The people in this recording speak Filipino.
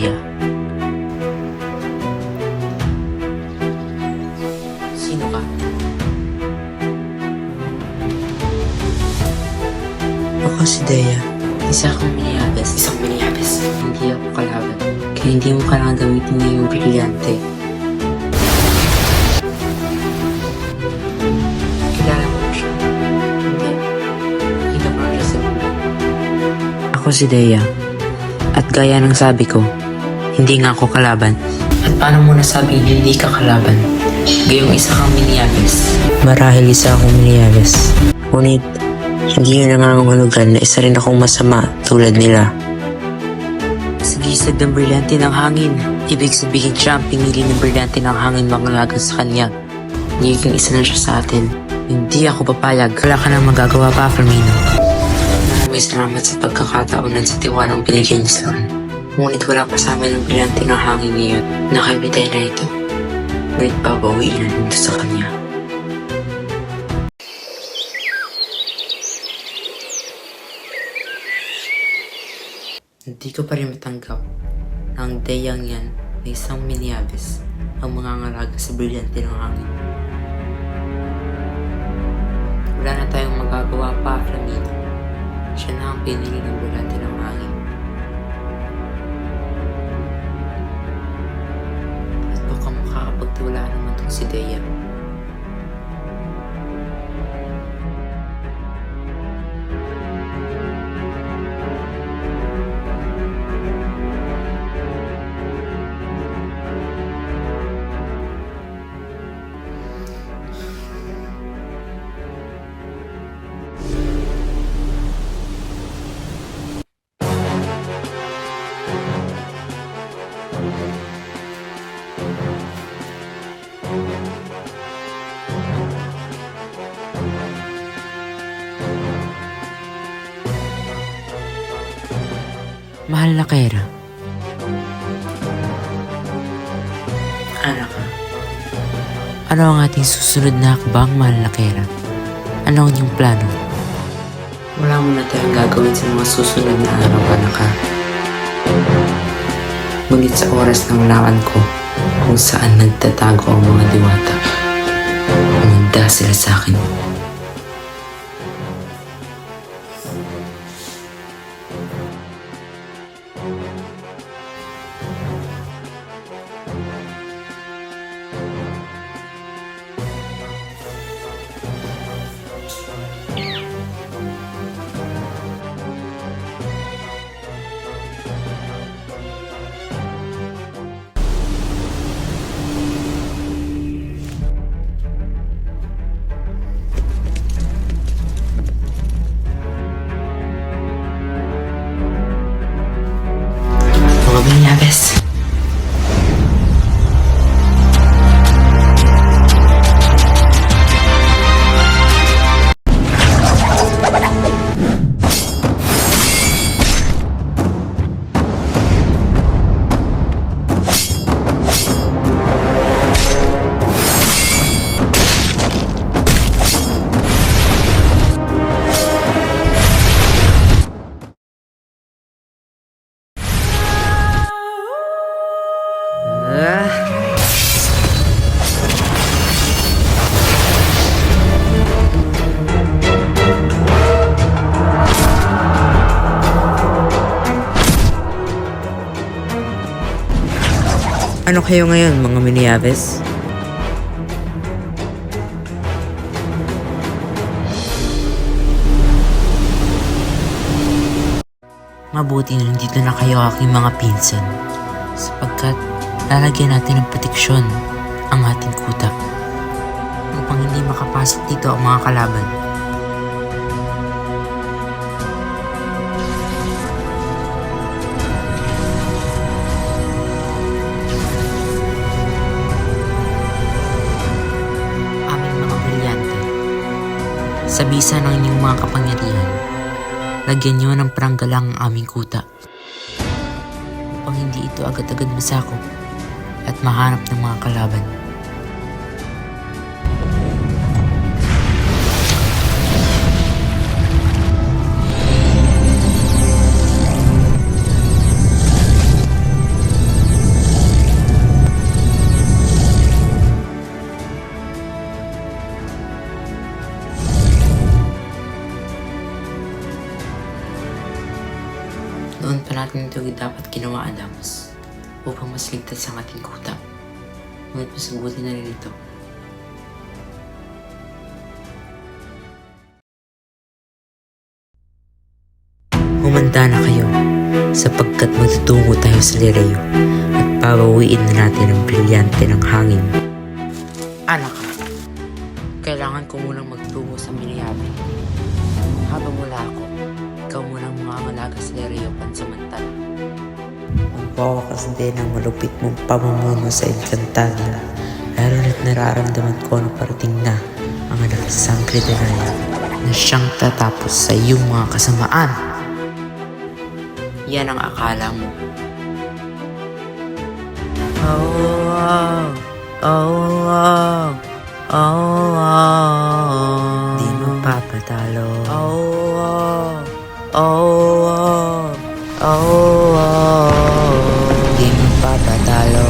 Deya. Sino ka? Ako si Deya. Isa akong Minneapolis. Isang Minneapolis. Hindi ako kalaban. Kaya hindi mo kailangan gamitin na yung brilyante. Kilala mo siya? Hindi. Nakita ko lang siya sa buhay. Ako si Deya. At gaya ng sabi ko, hindi nga ako kalaban. At paano mo nasabing hindi ka kalaban? Gayong isa kang Minneapolis. Marahil isa akong Minneapolis. Ngunit, hindi yun nangangahulugan na isa rin akong masama tulad nila. Sa gisag ng brilyante ng hangin, ibig sabihin siya ang pinili ng brilyante ng hangin mangalaga sa kanya. Nagiging isa na siya sa atin. Hindi ako papayag. Wala ka nang magagawa pa, Firmino. Maraming salamat sa pagkakataon at sa tiwalang binigyan niyo sa akin. Ngunit wala pa sa amin ang brilyante ng hangin ngayon. Nakaibitay na ito. Ngunit babawiin na nito sa kanya. Hindi ko pa rin matanggap na ang Deyang yan na isang Minneapolis ang mangangalaga sa brilyante ng hangin. Wala na tayong magagawa pa, Flamino. Siya na ang pinili ng brilyante ng hangin. At baka makakapagtiwala naman itong si Deya. Mahal na Kera. Anak ka. Ano ang ating susunod na hakbang, mahal na Kera? Ano ang iyong plano? Wala mo na tayong gagawin sa mga susunod na araw, anak ka. Ngunit sa oras ng lawan ko, kung saan nagtatago ang mga diwata, umanda sila sa akin. Mga Minneapolis. Ano kayo ngayon, mga Minneapolis? Mabuti na nandito na kayo, aking mga pinsan, sapagkat lalagyan natin ng proteksyon ang ating kuta upang hindi makapasok dito ang mga kalaban. Sa bisa ng inyong mga kapangyarihan, lagyan niyo ng pranggalang ang aming kuta upang hindi ito agad-agad masakop at mahanap ng mga kalaban. natin ito dapat ginawa, Adams, upang mas ligtas ang ating kuta. Ngunit mas mabuti na rin ito. Humanda na kayo, sapagkat magtutungo tayo sa Lireo at pabawiin na natin ang brilyante ng hangin. Anak ka, kailangan ko munang magtungo sa Minayabi. Habang wala ako, ikaw munang mangangalaga sa Lireo pansamantala. Magwawakas din ang malupit mong pamumuno sa Encantadia, lalo na't nararamdaman ko na parating na ang anak sa Sangre de Raya na siyang tatapos sa iyong mga kasamaan. Yan ang akala mo. Di mapapatalo. Di mapapatalo.